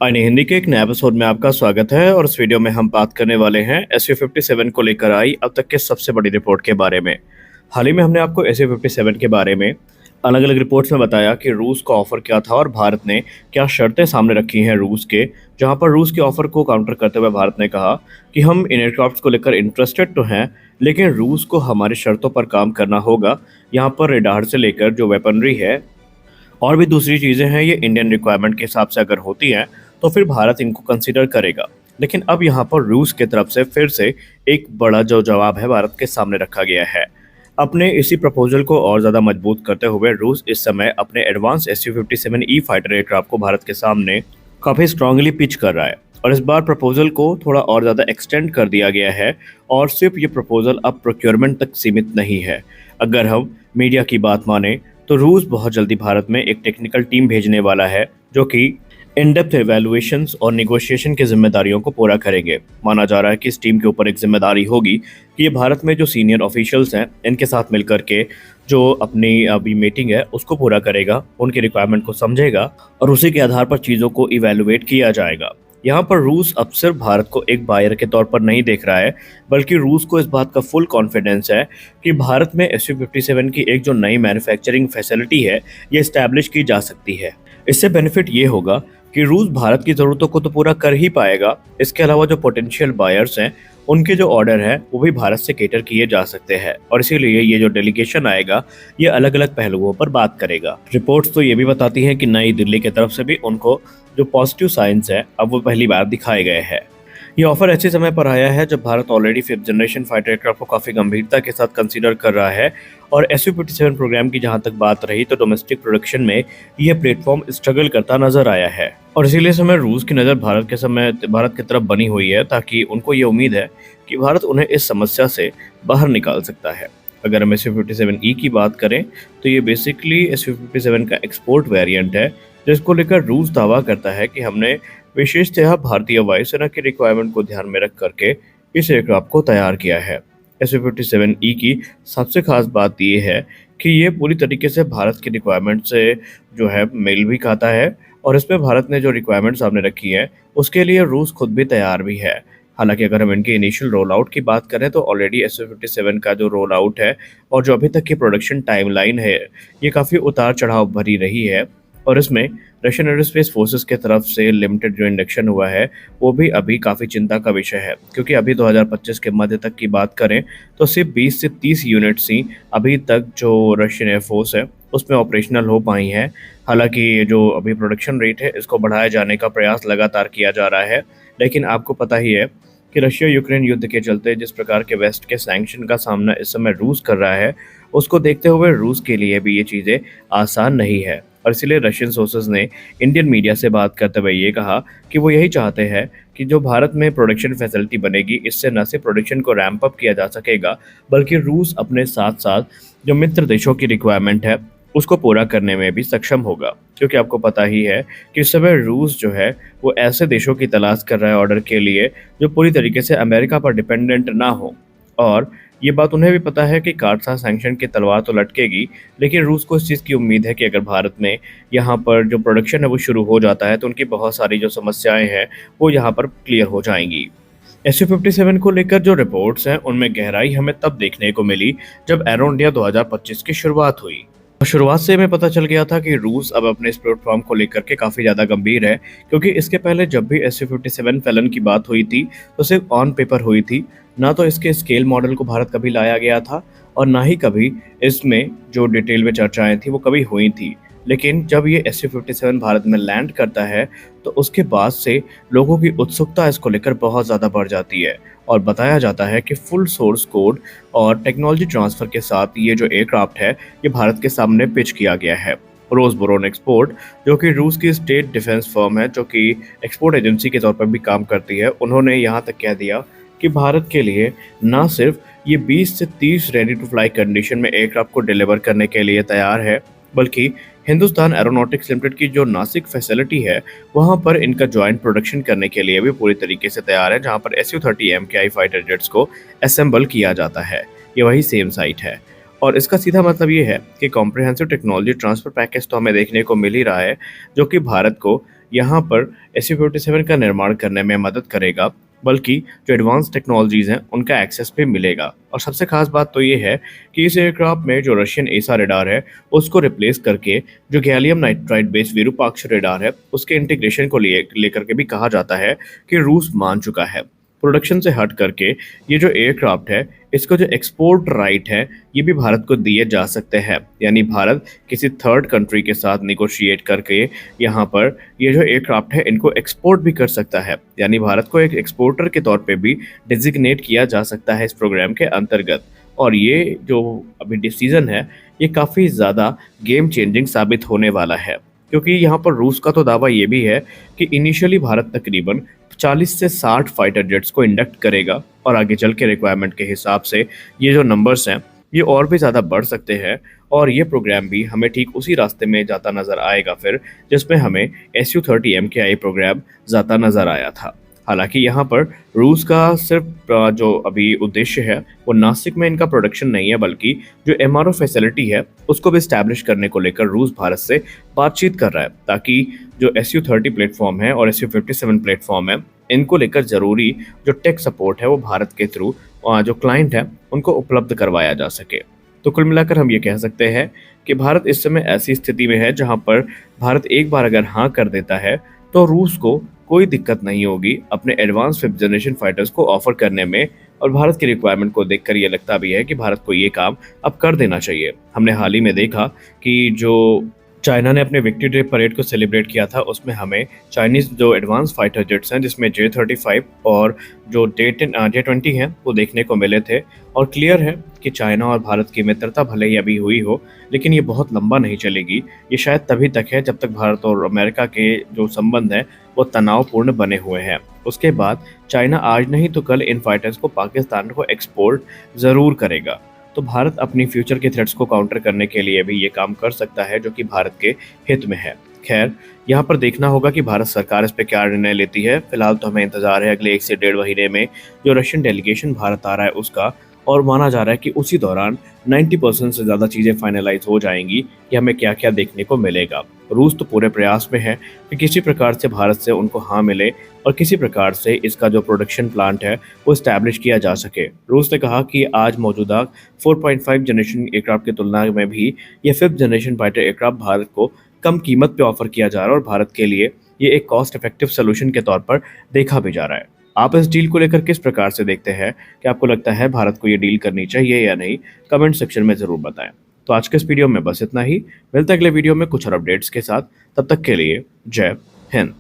आईने हिंदी के एक नए एपिसोड में आपका स्वागत है और इस वीडियो में हम बात करने वाले हैं SU-57 को लेकर आई अब तक के सबसे बड़ी रिपोर्ट के बारे में। हाल ही में हमने आपको SU-57 के बारे में अलग अलग रिपोर्ट्स में बताया कि रूस का ऑफर क्या था और भारत ने क्या शर्तें सामने रखी हैं रूस के, जहां पर रूस के ऑफर को काउंटर करते हुए भारत ने कहा कि हम इन एयरक्राफ्ट को लेकर इंटरेस्टेड तो हैं, लेकिन रूस को हमारी शर्तों पर काम करना होगा। यहाँ पर रेडार से लेकर जो वेपनरी है और भी दूसरी चीज़ें हैं, ये इंडियन रिक्वायरमेंट के हिसाब से अगर होती हैं तो फिर भारत इनको कंसीडर करेगा। लेकिन अब यहाँ पर रूस की तरफ से फिर से एक बड़ा जो जवाब है भारत के सामने रखा गया है। अपने इसी प्रपोजल को और ज़्यादा मजबूत करते हुए रूस इस समय अपने एडवांस SU-57E फाइटर एयरक्राफ्ट को भारत के सामने काफ़ी स्ट्रांगली पिच कर रहा है और इस बार प्रपोजल को थोड़ा और ज़्यादा एक्सटेंड कर दिया गया है और सिर्फ ये प्रपोजल अब प्रोक्योरमेंट तक सीमित नहीं है। अगर हम मीडिया की बात माने तो रूस बहुत जल्दी भारत में एक टेक्निकल टीम भेजने वाला है जो कि इन डेप्थ एवेल्युएशंस और नेगोशिएशन की जिम्मेदारियों को पूरा करेंगे। माना जा रहा है कि इस टीम के ऊपर एक जिम्मेदारी होगी कि ये भारत में जो सीनियर ऑफिशियल्स हैं इनके साथ मिलकर के जो अपनी अभी मीटिंग है उसको पूरा करेगा, उनकी रिक्वायरमेंट को समझेगा और उसी के आधार पर चीज़ों को इवेलुएट किया जाएगा। यहाँ पर रूस अब सिर्फ भारत को एक बायर के तौर पर नहीं देख रहा है, बल्कि रूस को इस बात का फुल कॉन्फिडेंस है कि भारत में SU-57 की एक जो नई मैन्युफैक्चरिंग फैसिलिटी है ये इस्टेब्लिश की जा सकती है। इससे बेनिफिट ये होगा कि रूस भारत की ज़रूरतों को तो पूरा कर ही पाएगा, इसके अलावा जो पोटेंशियल बायर्स हैं उनके जो ऑर्डर है वो भी भारत से केटर किए जा सकते हैं और इसीलिए ये जो डेलीगेशन आएगा ये अलग अलग पहलुओं पर बात करेगा। रिपोर्ट्स तो ये भी बताती हैं कि नई दिल्ली की तरफ से भी उनको जो पॉजिटिव साइंस है अब वो पहली बार दिखाए गए हैं। ये ऑफर ऐसे समय पर आया है जब Bharat already 5th generation fighter aircraft को काफ़ी गंभीरता के साथ कंसीडर कर रहा है और SU-57 प्रोग्राम की जहां तक बात रही तो डोमेस्टिक प्रोडक्शन में यह प्लेटफॉर्म स्ट्रगल करता नजर आया है और इसीलिए समय रूस की नज़र भारत की तरफ बनी हुई है ताकि उनको ये उम्मीद है कि भारत उन्हें इस समस्या से बाहर निकाल सकता है। अगर हम SU-57E की बात करें तो ये बेसिकली SU-57 का एक्सपोर्ट वेरिएंट है जिसको लेकर रूस दावा करता है कि हमने विशेषतः भारतीय वायुसेना की रिक्वायरमेंट को ध्यान में रख करके इस एयरक्राफ्ट को तैयार किया है। SU-57E की सबसे खास बात ये है कि ये पूरी तरीके से भारत की रिक्वायरमेंट से जो है मेल भी खाता है और इसमें भारत ने जो रिक्वायरमेंट सामने रखी है उसके लिए रूस खुद भी तैयार भी है। हालांकि अगर हम इनके इनिशियल रोल आउट की बात करें तो ऑलरेडी SU-57 का जो रोल आउट है और जो अभी तक की प्रोडक्शन टाइमलाइन है ये काफ़ी उतार चढ़ाव भरी रही है और इसमें रशियन एयरोस्पेस फोर्सेस के तरफ से लिमिटेड जो इंडक्शन हुआ है वो भी अभी काफ़ी चिंता का विषय है, क्योंकि अभी 2025 के मध्य तक की बात करें तो सिर्फ 20 से 30 यूनिट्स ही अभी तक जो रशियन एयरफोर्स है उसमें ऑपरेशनल हो पाई हैं। हालांकि ये जो अभी प्रोडक्शन रेट है इसको बढ़ाया जाने का प्रयास लगातार किया जा रहा है, लेकिन आपको पता ही है कि रशिया यूक्रेन युद्ध के चलते जिस प्रकार के वेस्ट के सैंक्शन का सामना इस समय रूस कर रहा है उसको देखते हुए रूस के लिए भी ये चीज़ें आसान नहीं है और इसीलिए रशियन सोर्सेज ने इंडियन मीडिया से बात करते हुए ये कहा कि वो यही चाहते हैं कि जो भारत में प्रोडक्शन फैसिलिटी बनेगी इससे न सिर्फ प्रोडक्शन को रैंप अप किया जा सकेगा बल्कि रूस अपने साथ साथ जो मित्र देशों की रिक्वायरमेंट है उसको पूरा करने में भी सक्षम होगा, क्योंकि आपको पता ही है कि इस समय रूस जो है वो ऐसे देशों की तलाश कर रहा है ऑर्डर के लिए जो पूरी तरीके से अमेरिका पर डिपेंडेंट ना हो और ये बात उन्हें भी पता है कि काटसा सैंक्शन की तलवार तो लटकेगी, लेकिन रूस को इस चीज़ की उम्मीद है कि अगर भारत में यहाँ पर जो प्रोडक्शन है वो शुरू हो जाता है तो उनकी बहुत सारी जो समस्याएं हैं वो यहाँ पर क्लियर हो जाएंगी। SU-57 को लेकर जो रिपोर्ट्स हैं उनमें गहराई हमें तब देखने को मिली जब एरो इंडिया 2025 की शुरुआत हुई। शुरुआत से हमें पता चल गया था कि रूस अब अपने इस प्लेटफॉर्म को लेकर के काफ़ी ज़्यादा गंभीर है, क्योंकि इसके पहले जब भी SU-57 फैलन की बात हुई थी तो सिर्फ ऑन पेपर हुई थी, ना तो इसके स्केल मॉडल को भारत कभी लाया गया था और ना ही कभी इसमें जो डिटेल में चर्चाएं थी वो कभी हुई थी। लेकिन जब ये SU-57 भारत में लैंड करता है तो उसके बाद से लोगों की उत्सुकता इसको लेकर बहुत ज़्यादा बढ़ जाती है और बताया जाता है कि फुल सोर्स कोड और टेक्नोलॉजी ट्रांसफ़र के साथ ये जो एयरक्राफ्ट है ये भारत के सामने पिच किया गया है। रोसबोरोन एक्सपोर्ट, जो कि रूस की स्टेट डिफेंस फर्म है जो कि एक्सपोर्ट एजेंसी के तौर पर भी काम करती है, उन्होंने यहाँ तक कह दिया कि भारत के लिए ना सिर्फ ये 20 से 30 रेडी टू फ्लाई कंडीशन में एयरक्राफ्ट को डिलीवर करने के लिए तैयार है, बल्कि हिंदुस्तान एरोनॉटिक्स लिमिटेड की जो नासिक फैसिलिटी है वहां पर इनका जॉइंट प्रोडक्शन करने के लिए भी पूरी तरीके से तैयार है, जहां पर SU-30 MKI फाइटर जेट्स को असेंबल किया जाता है। ये वही सेम साइट है और इसका सीधा मतलब ये है कि कॉम्प्रिहेंसिव टेक्नोलॉजी ट्रांसफर पैकेज तो हमें देखने को मिल ही रहा है, जो कि भारत को यहाँ पर SU-57 का निर्माण करने में मदद करेगा, बल्कि जो एडवांस टेक्नोलॉजीज़ हैं उनका एक्सेस भी मिलेगा। और सबसे खास बात तो ये है कि इस एयरक्राफ्ट में जो रशियन एसा रडार है उसको रिप्लेस करके जो gallium nitride based Virupaksha radar है उसके इंटीग्रेशन को लेकर के भी कहा जाता है कि रूस मान चुका है। प्रोडक्शन से हट करके ये जो एयरक्राफ्ट है इसको जो एक्सपोर्ट राइट है ये भी भारत को दिए जा सकते हैं, यानी भारत किसी थर्ड कंट्री के साथ निगोशिएट करके यहाँ पर ये जो एयरक्राफ्ट है इनको एक्सपोर्ट भी कर सकता है, यानी भारत को एक एक्सपोर्टर के तौर पे भी डिजिग्नेट किया जा सकता है इस प्रोग्राम के अंतर्गत। और ये जो अभी डिसीजन है ये काफ़ी ज़्यादा गेम चेंजिंग साबित होने वाला है, क्योंकि यहाँ पर रूस का तो दावा ये भी है कि इनिशियली भारत तकरीबन 40 से 60 फाइटर जेट्स को इंडक्ट करेगा और आगे चल के रिक्वायरमेंट के हिसाब से ये जो नंबर्स हैं ये और भी ज़्यादा बढ़ सकते हैं। और ये प्रोग्राम भी हमें ठीक उसी रास्ते में जाता नज़र आएगा फिर जिसमें हमें SU-30 MKI प्रोग्राम जाता नज़र आया था। हालांकि यहाँ पर रूस का सिर्फ जो अभी उद्देश्य है वो नासिक में इनका प्रोडक्शन नहीं है, बल्कि जो MRO फैसिलिटी है उसको भी इस्टेब्लिश करने को लेकर रूस भारत से बातचीत कर रहा है, ताकि जो SU-30 प्लेटफॉर्म है और SU-57 प्लेटफॉर्म है इनको लेकर ज़रूरी जो टेक सपोर्ट है वो भारत के थ्रू जो क्लाइंट है उनको उपलब्ध करवाया जा सके। तो कुल मिलाकर हम ये कह सकते हैं कि भारत इस समय ऐसी स्थिति में है जहाँ पर भारत एक बार अगर हाँ कर देता है तो रूस को कोई दिक्कत नहीं होगी अपने एडवांस 5th जनरेशन फाइटर्स को ऑफर करने में। और भारत की रिक्वायरमेंट को देखकर ये लगता भी है कि भारत को ये काम अब कर देना चाहिए। हमने हाल ही में देखा कि जो चाइना ने अपने विक्ट्री डे परेड को सेलिब्रेट किया था उसमें हमें चाइनीज़ जो एडवांस फाइटर जेट्स हैं जिसमें J-35 और जो J-20 हैं वो देखने को मिले थे। और क्लियर है कि चाइना और भारत की मित्रता भले ही अभी हुई हो लेकिन ये बहुत लंबा नहीं चलेगी। ये शायद तभी तक है जब तक भारत और अमेरिका के जो संबंध हैं वो तनावपूर्ण बने हुए हैं। उसके बाद चाइना आज नहीं तो कल इन फाइटर्स को पाकिस्तान को एक्सपोर्ट ज़रूर करेगा। तो भारत अपनी फ्यूचर के थ्रेट्स को काउंटर करने के लिए भी ये काम कर सकता है जो कि भारत के हित में है। खैर यहाँ पर देखना होगा कि भारत सरकार इस पे क्या निर्णय लेती है। फिलहाल तो हमें इंतजार है अगले 1 से 1.5 महीने में जो रशियन डेलीगेशन भारत आ रहा है उसका, और माना जा रहा है कि उसी दौरान 90% से ज़्यादा चीज़ें फाइनलाइज हो जाएंगी कि हमें क्या क्या देखने को मिलेगा। रूस तो पूरे प्रयास में है कि किसी प्रकार से भारत से उनको हाँ मिले और किसी प्रकार से इसका जो प्रोडक्शन प्लांट है वो इस्टेब्लिश किया जा सके। रूस ने कहा कि आज मौजूदा 4.5 जनरेशन एयरक्राफ्ट की तुलना में भी ये 5th generation fighter aircraft Bharat को कम कीमत पे ऑफर किया जा रहा है और भारत के लिए ये एक कॉस्ट इफेक्टिव सोल्यूशन के तौर पर देखा भी जा रहा है। आप इस डील को लेकर किस प्रकार से देखते हैं? क्या आपको लगता है भारत को ये डील करनी चाहिए या नहीं? कमेंट सेक्शन में ज़रूर बताएं। तो आज के इस वीडियो में बस इतना ही। मिलते हैं अगले वीडियो में कुछ और अपडेट्स के साथ। तब तक के लिए जय हिंद।